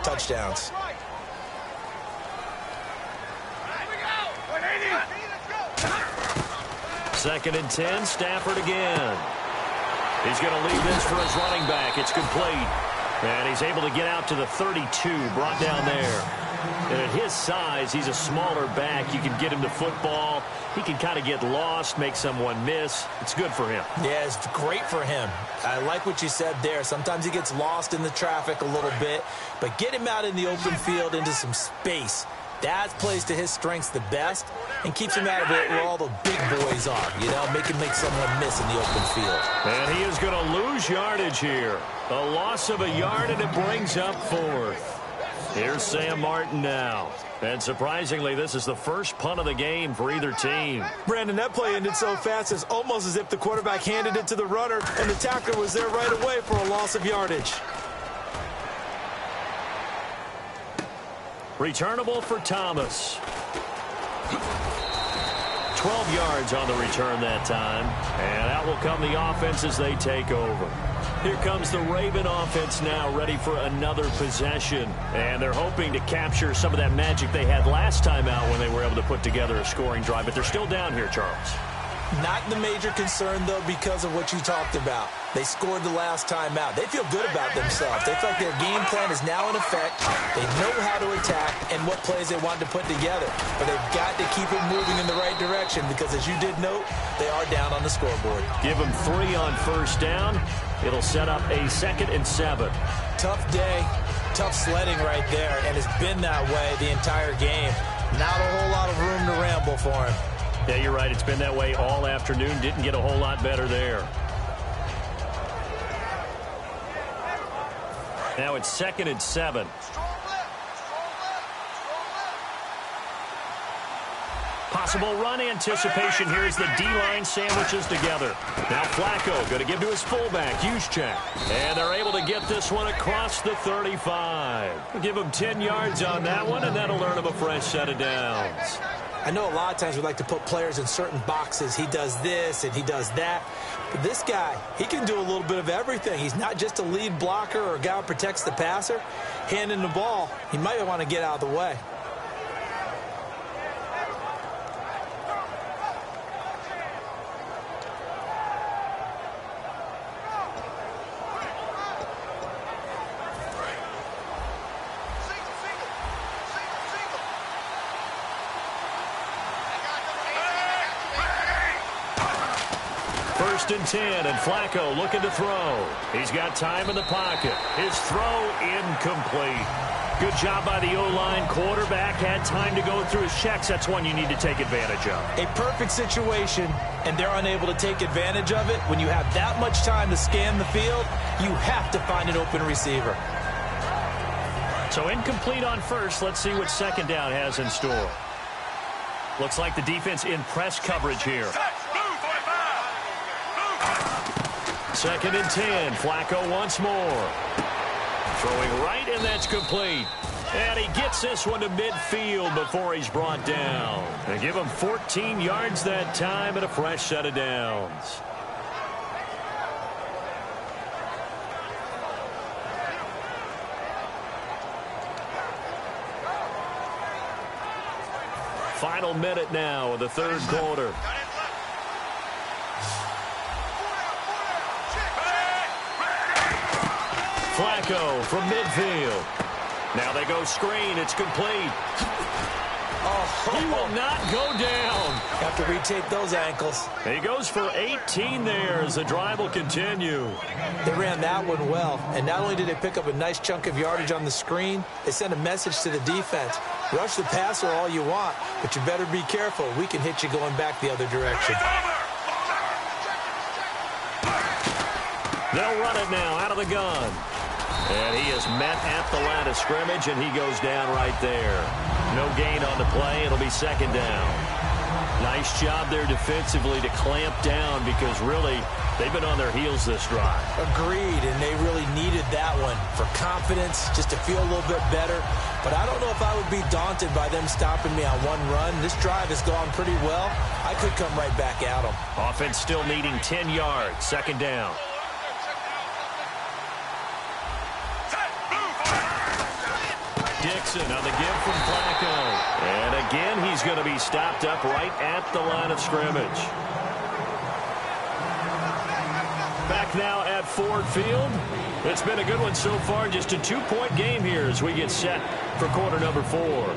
touchdowns. Second and 10, Stafford again. He's going to leave this for his running back. It's complete. And he's able to get out to the 32, brought down there. And at his size, he's a smaller back. You can get him to football. He can kind of get lost, make someone miss. It's good for him. Yeah, it's great for him. I like what you said there. Sometimes he gets lost in the traffic a little bit. But get him out in the open field into some space. That plays to his strengths the best and keeps him out of it where all the big boys are. You know, make someone miss in the open field. And he is going to lose yardage here. A loss of a yard, and it brings up 4th. Here's Sam Martin now. And surprisingly, this is the first punt of the game for either team. Brandon, that play ended so fast, it's almost as if the quarterback handed it to the runner, and the tackler was there right away for a loss of yardage. Returnable for Thomas. 12 yards on the return that time. And out will come the offense as they take over. Here comes the Raven offense now, ready for another possession. And they're hoping to capture some of that magic they had last time out when they were able to put together a scoring drive. But they're still down here, Charles. Not the major concern, though, because of what you talked about. They scored the last time out. They feel good about themselves. They feel like their game plan is now in effect. They know how to attack and what plays they want to put together. But they've got to keep it moving in the right direction because, as you did note, they are down on the scoreboard. Give them 3 on first down. It'll set up a 2nd and 7. Tough day, tough sledding right there, and it's been that way the entire game. Not a whole lot of room to ramble for him. Yeah, you're right. It's been that way all afternoon. Didn't get a whole lot better there. Now it's 2nd and 7. Possible run anticipation. Here's the D-line sandwiches together. Now Flacco going to give to his fullback, Juszczyk. And they're able to get this one across the 35. We'll give him 10 yards on that one, and that'll earn him a fresh set of downs. I know a lot of times we like to put players in certain boxes. He does this and he does that. But this guy, he can do a little bit of everything. He's not just a lead blocker or a guy who protects the passer. Handing the ball, he might want to get out of the way. First and 10, and Flacco looking to throw. He's got time in the pocket. His throw incomplete. Good job by the O-line. Quarterback had time to go through his checks. That's one you need to take advantage of. A perfect situation, and they're unable to take advantage of it. When you have that much time to scan the field, you have to find an open receiver. So incomplete on first. Let's see what second down has in store. Looks like the defense in press coverage here. 2nd and 10. Flacco once more. Throwing right, and that's complete. And he gets this one to midfield before he's brought down. They give him 14 yards that time and a fresh set of downs. Final minute now of the third quarter. Flacco from midfield. Now they go screen. It's complete. Oh, he will not go down. Have to retape those ankles. He goes for 18 there as the drive will continue. They ran that one well, and not only did they pick up a nice chunk of yardage on the screen, they sent a message to the defense. Rush the passer all you want, but you better be careful. We can hit you going back the other direction. They'll run it now out of the gun. And he is met at the line of scrimmage, and he goes down right there. No gain on the play. It'll be second down. Nice job there defensively to clamp down because really they've been on their heels this drive. Agreed, and they really needed that one for confidence, just to feel a little bit better. But I don't know if I would be daunted by them stopping me on one run. This drive has gone pretty well. I could come right back at them. Offense still needing 10 yards. Second down. Dixon on the give from Flacco. And again, he's going to be stopped up right at the line of scrimmage. Back now at Ford Field. It's been a good one so far. Just a 2-point game here as we get set for quarter number 4.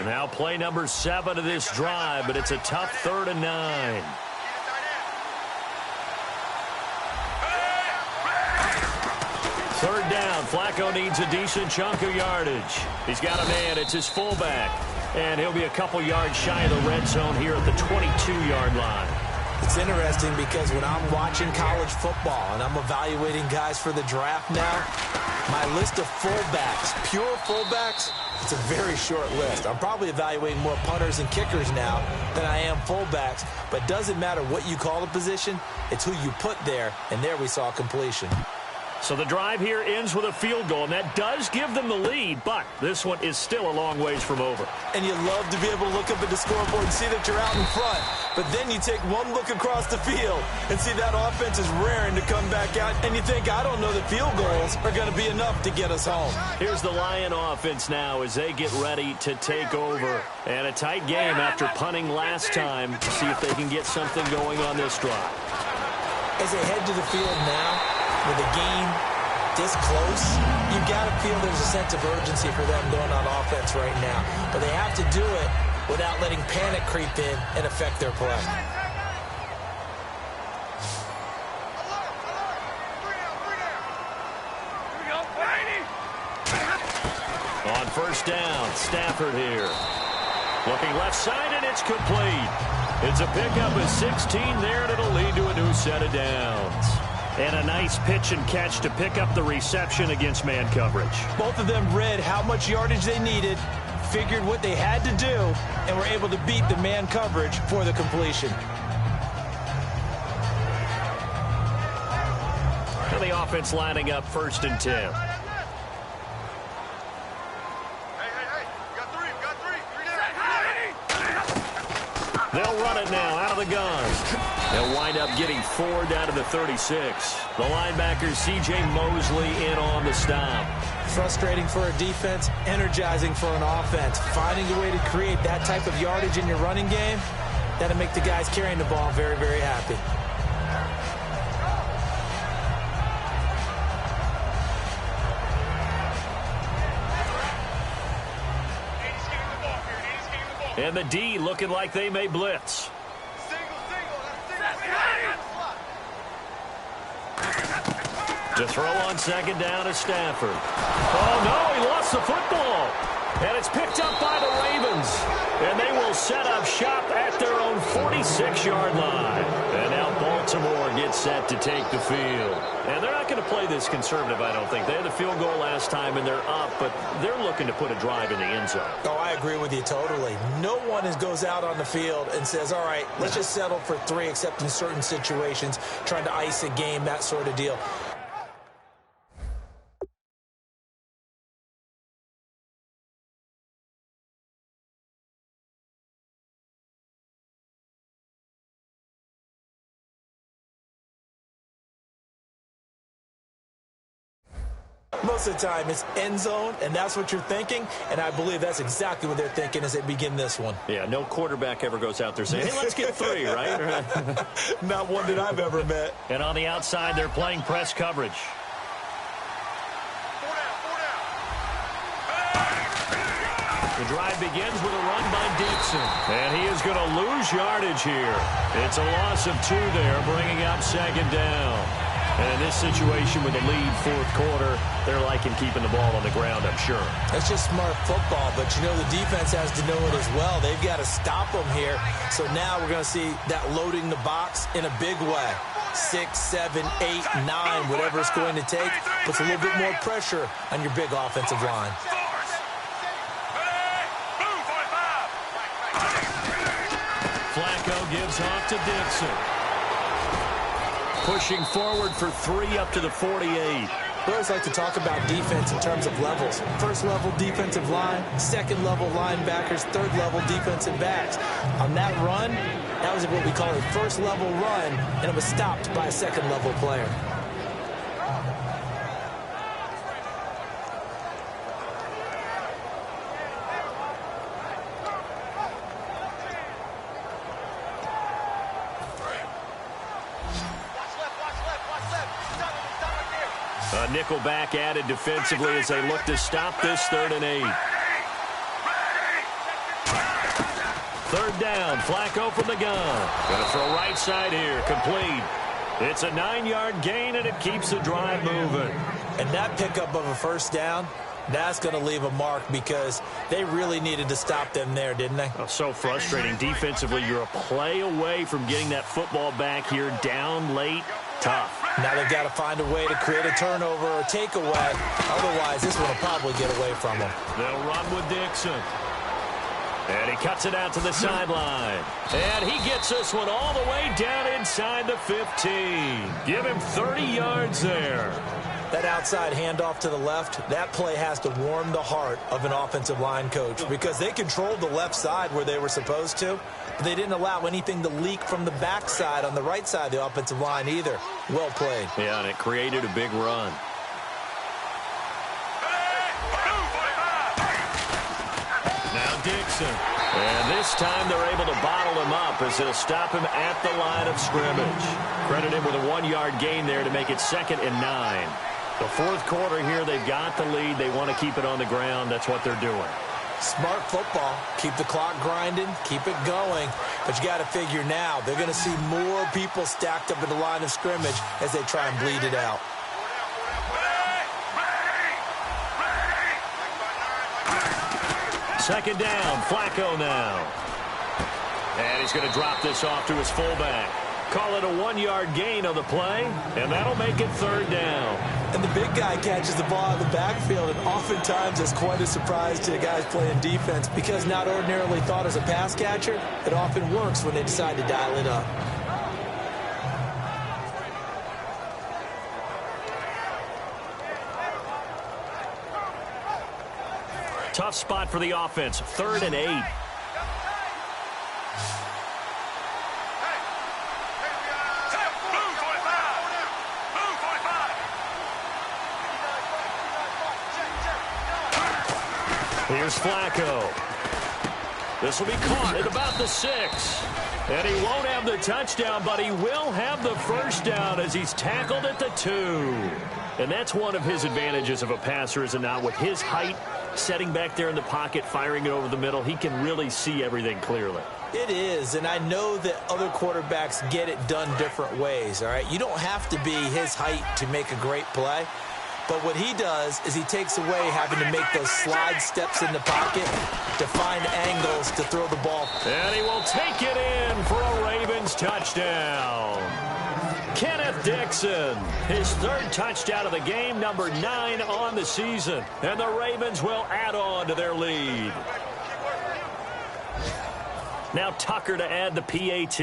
Now play number 7 of this drive, but it's a tough 3rd and 9. Third down. Flacco needs a decent chunk of yardage. He's got a man. It's his fullback. And he'll be a couple yards shy of the red zone here at the 22-yard line. It's interesting because when I'm watching college football and I'm evaluating guys for the draft now, my list of fullbacks, pure fullbacks, it's a very short list. I'm probably evaluating more punters and kickers now than I am fullbacks. But doesn't matter what you call a position, it's who you put there, and there we saw completion. So the drive here ends with a field goal, and that does give them the lead, but this one is still a long ways from over. And you love to be able to look up at the scoreboard and see that you're out in front. But then you take one look across the field and see that offense is raring to come back out, and you think, I don't know that field goals are going to be enough to get us home. Here's the Lion offense now as they get ready to take over. And a tight game after punting last time to see if they can get something going on this drive. As they head to the field now, with the game this close, you got to feel there's a sense of urgency for them going on offense right now. But they have to do it without letting panic creep in and affect their play. On first down, Stafford here. Looking left side, and it's complete. It's a pickup of 16 there, and it'll lead to a new set of downs. And a nice pitch and catch to pick up the reception against man coverage. Both of them read how much yardage they needed, figured what they had to do, and were able to beat the man coverage for the completion. And the offense lining up 1st and 10. They'll run it now out of the gun. They'll wind up getting 4 down to the 36. The linebacker, C.J. Mosley, in on the stop. Frustrating for a defense, energizing for an offense. Finding a way to create that type of yardage in your running game, that'll make the guys carrying the ball very, very happy. And the D looking like they may blitz. To throw on second down is Stafford. Oh, no, he lost the football. And it's picked up by the Ravens. And they will set up shop at their own 46-yard line. And now ball Baltimore gets set to take the field. And they're not going to play this conservative, I don't think. They had the field goal last time, and they're up, but they're looking to put a drive in the end zone. Oh, I agree with you totally. No one goes out on the field and says, all right, let's just settle for 3, except in certain situations, trying to ice a game, that sort of deal. Most of the time, it's end zone, and that's what you're thinking, and I believe that's exactly what they're thinking as they begin this one. Yeah, no quarterback ever goes out there saying, hey, let's get 3, right? Not one that I've ever met. And on the outside, they're playing press coverage. The drive begins with a run by Dixon. And he is going to lose yardage here. It's a loss of 2 there, bringing up 2nd down. And in this situation with a lead 4th quarter, they're liking keeping the ball on the ground, I'm sure. That's just smart football, but you know the defense has to know it as well. They've got to stop them here. So now we're going to see that loading the box in a big way. 6, 7, 8, 9, whatever it's going to take, puts a little bit more pressure on your big offensive line. Flacco gives off to Dixon. Pushing forward for 3 up to the 48. We always like to talk about defense in terms of levels. First level defensive line, second level linebackers, third level defensive backs. On that run, that was what we call a first level run, and it was stopped by a second level player. A nickel back added defensively as they look to stop this 3rd and 8. 3rd down, Flacco from the gun. Going to throw right side here, complete. It's a 9-yard gain, and it keeps the drive moving. And that pickup of a 1st down, that's going to leave a mark because they really needed to stop them there, didn't they? Oh, so frustrating. Defensively, you're a play away from getting that football back here down late. Tough. Now they've got to find a way to create a turnover or takeaway. Otherwise, this one will probably get away from them. They'll run with Dixon. And he cuts it out to the sideline. And he gets this one all the way down inside the 15. Give him 30 yards there. That outside handoff to the left, that play has to warm the heart of an offensive line coach because they controlled the left side where they were supposed to, but they didn't allow anything to leak from the backside on the right side of the offensive line either. Well played. Yeah, and it created a big run. Now Dixon. And this time they're able to bottle him up as they'll stop him at the line of scrimmage. Credit him with a 1-yard gain there to make it 2nd and 9. The 4th quarter here, they've got the lead. They want to keep it on the ground. That's what they're doing. Smart football. Keep the clock grinding. Keep it going. But you got to figure now, they're going to see more people stacked up in the line of scrimmage as they try and bleed it out. Second down, Flacco now. And he's going to drop this off to his fullback. Call it a 1-yard gain on the play, and that'll make it 3rd down. And the big guy catches the ball out of the backfield, and oftentimes it's quite a surprise to the guys playing defense because not ordinarily thought as a pass catcher, it often works when they decide to dial it up. Tough spot for the offense, 3rd and 8. Here's Flacco. This will be caught at about the 6. And he won't have the touchdown, but he will have the 1st down as he's tackled at the 2. And that's one of his advantages of a passer, is it not? With his height, setting back there in the pocket, firing it over the middle, he can really see everything clearly. It is, and I know that other quarterbacks get it done different ways, all right? You don't have to be his height to make a great play. But what he does is he takes away having to make those slide steps in the pocket to find angles to throw the ball. And he will take it in for a Ravens touchdown. Kenneth Dixon, his third touchdown of the game, number 9 on the season. And the Ravens will add on to their lead. Now Tucker to add the PAT.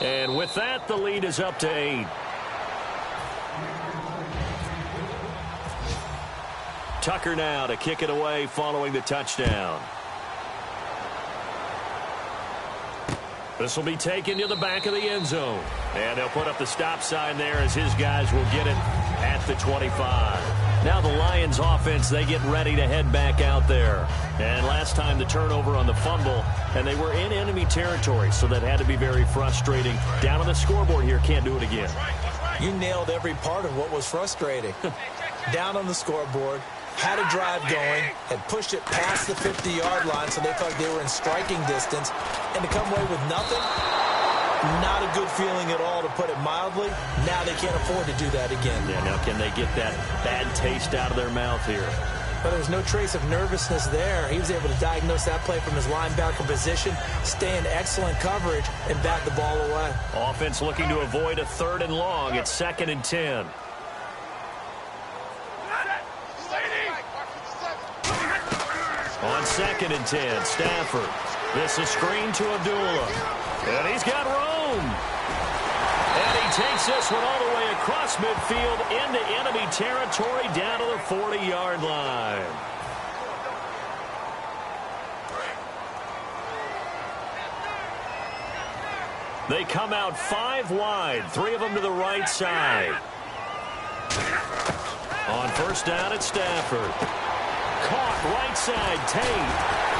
And with that, the lead is up to 8. Tucker now to kick it away following the touchdown. This will be taken to the back of the end zone. And they'll put up the stop sign there as his guys will get it at the 25. Now the Lions offense, they get ready to head back out there. And last time the turnover on the fumble, and they were in enemy territory, so that had to be very frustrating. Down on the scoreboard here, can't do it again. You nailed every part of what was frustrating. Down on the scoreboard, had a drive going, had pushed it past the 50-yard line, so they felt they were in striking distance, and to come away with nothing, not a good feeling at all, to put it mildly. Now they can't afford to do that again. Yeah, now can they get that bad taste out of their mouth here? But there was no trace of nervousness there. He was able to diagnose that play from his linebacker position, stay in excellent coverage, and bat the ball away. Offense looking to avoid a 3rd and long. It's 2nd and 10. On 2nd and 10, Stafford. This is screen to Abdullah. And he's got room. And he takes this one all the way across midfield into enemy territory down to the 40-yard line. They come out 5 wide, 3 of them to the right side. On 1st down, it's Stafford. Caught right side, Tate.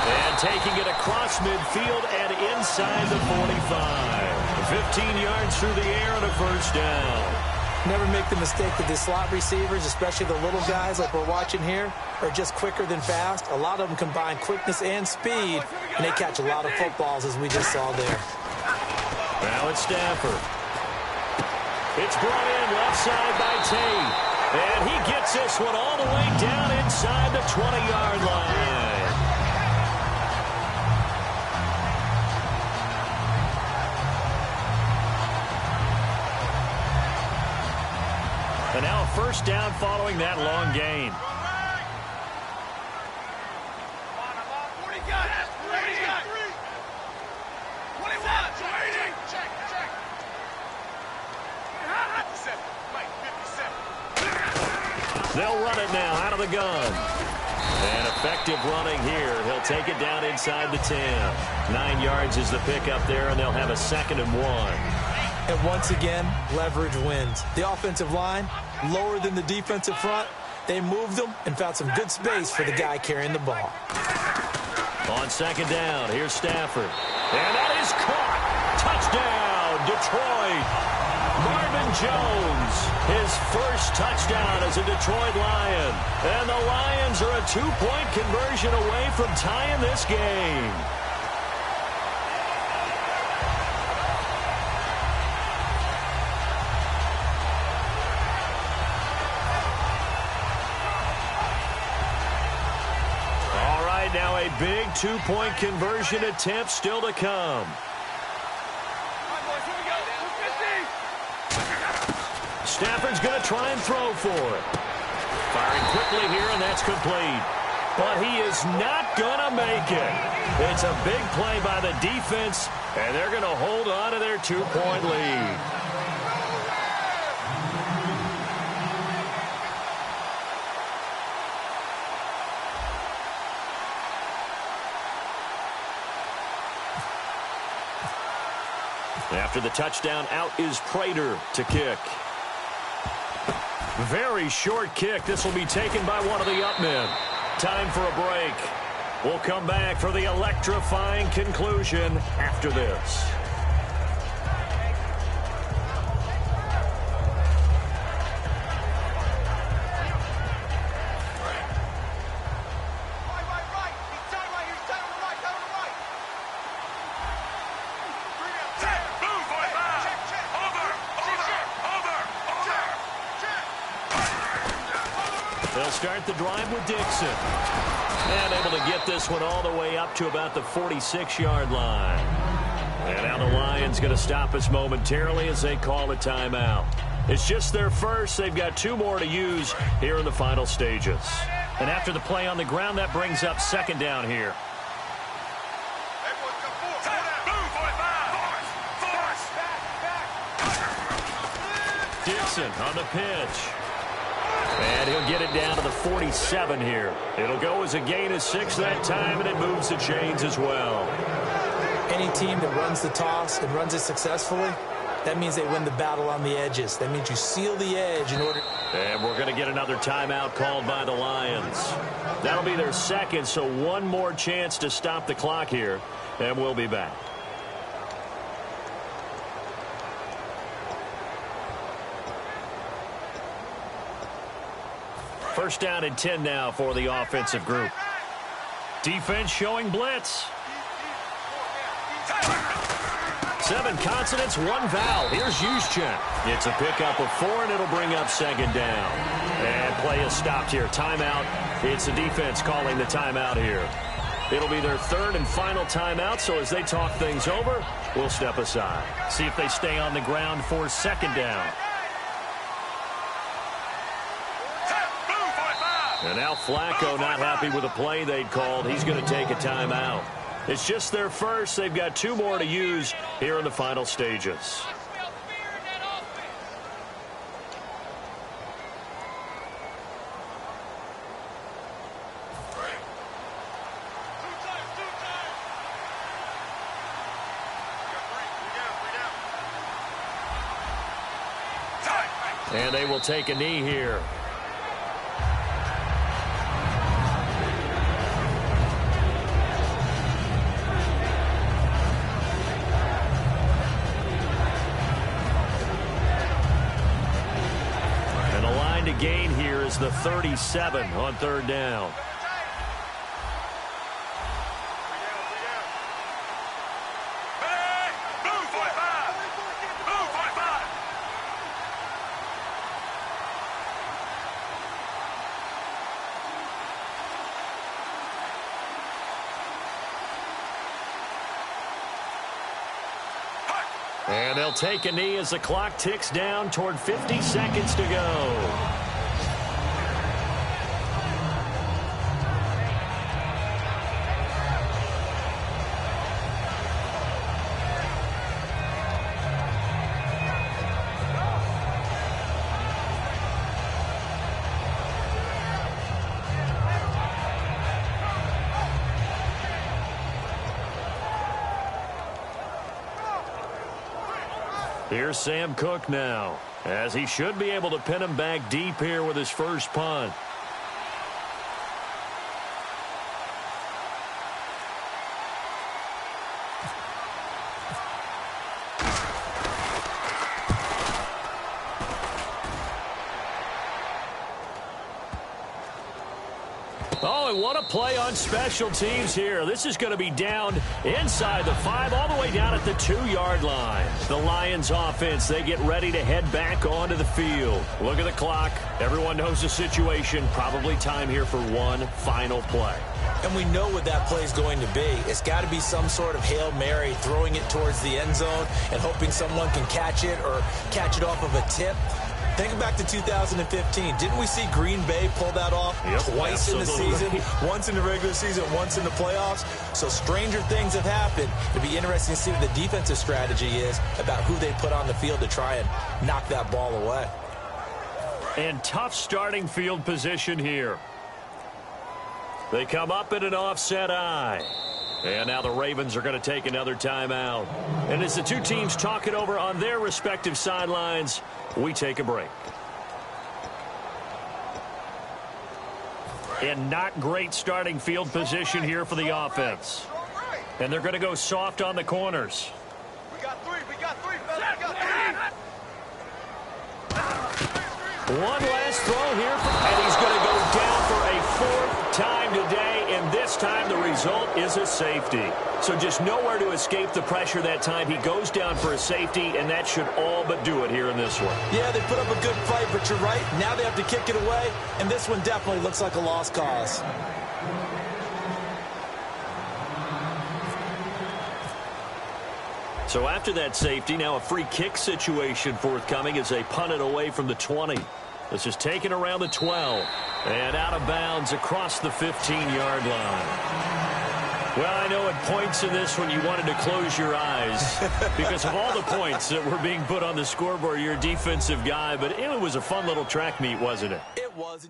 And taking it across midfield and inside the 45. 15 yards through the air and a 1st down. Never make the mistake that the slot receivers, especially the little guys like we're watching here, are just quicker than fast. A lot of them combine quickness and speed, and they catch a lot of footballs, as we just saw there. Now it's Stafford. It's brought in left side by Tate. And he gets this one all the way down inside the 20-yard line. And now a 1st down following that long gain. They'll run it now out of the gun. And effective running here. He'll take it down inside the 10. 9 yards is the pickup there, and they'll have a 2nd and 1. And once again, leverage wins. The offensive line, lower than the defensive front. They moved them and found some good space for the guy carrying the ball. On 2nd down, here's Stafford. And that is caught. Touchdown, Detroit. Marvin Jones, his 1st touchdown as a Detroit Lion. And the Lions are a 2-point conversion away from tying this game. All right, now a big 2-point conversion attempt still to come. Stafford's going to try and throw for it. Firing quickly here, and that's complete. But he is not going to make it. It's a big play by the defense, and they're going to hold on to their 2-point lead. After the touchdown, out is Prater to kick. Very short kick. This will be taken by one of the up men. Time for a break. We'll come back for the electrifying conclusion after this. They'll start the drive with Dixon. And able to get this one all the way up to about the 46-yard line. And now the Lions going to stop us momentarily as they call a timeout. It's just their first. They've got 2 more to use here in the final stages. And after the play on the ground, that brings up second down here. Dixon on the pitch. And he'll get it down to the 47 here. It'll go as a gain of 6 that time, and it moves the chains as well. Any team that runs the toss and runs it successfully, that means they win the battle on the edges. That means you seal the edge in order. And we're going to get another timeout called by the Lions. That'll be their second, so one more chance to stop the clock here, and we'll be back. First down and 10 now for the offensive group. Defense showing blitz. 7 consonants, 1 vowel. Here's Juszczyk. It's a pickup of 4, and it'll bring up second down. And play is stopped here. Timeout. It's the defense calling the timeout here. It'll be their third and final timeout, so as they talk things over, we'll step aside. See if they stay on the ground for second down. And now Flacco not happy with the play they'd called. He's going to take a timeout. It's just their first. They've got 2 more to use here in the final stages. And they will take a knee here. Gain here is the 37 on third down. And they'll take a knee as the clock ticks down toward 50 seconds to go. Here's Sam Cook now, as he should be able to pin him back deep here with his first punt. Oh, and what a play on special teams here. This is going to be down inside the 5, all the way down at the 2-yard line. The Lions offense, they get ready to head back onto the field. Look at the clock. Everyone knows the situation. Probably time here for one final play. And we know what that play is going to be. It's got to be some sort of Hail Mary, throwing it towards the end zone and hoping someone can catch it or catch it off of a tip. Think back to 2015. Didn't we see Green Bay pull that off twice in the season? Once in the regular season, once in the playoffs. So stranger things have happened. It'd be interesting to see what the defensive strategy is about who they put on the field to try and knock that ball away. And tough starting field position here. They come up in an offset eye. And now the Ravens are going to take another timeout. And as the two teams talk it over on their respective sidelines, we take a break. And not great starting field position here for the offense. And they're going to go soft on the corners. We got three, fellas. We got three. One last throw here. And he's going to go down for a 4th time today. and this time the result is a safety. So just nowhere to escape the pressure that time. He goes down for a safety, and that should all but do it here in this one. Yeah, they put up a good fight, but you're right. Now they have to kick it away, and this one definitely looks like a lost cause. So after that safety, now a free kick situation forthcoming as they punt it away from the 20. This is taken around the 12 and out of bounds across the 15-yard line. Well, I know at points in this one you wanted to close your eyes because of all the points that were being put on the scoreboard. You're a defensive guy, but it was a fun little track meet, wasn't it? It was.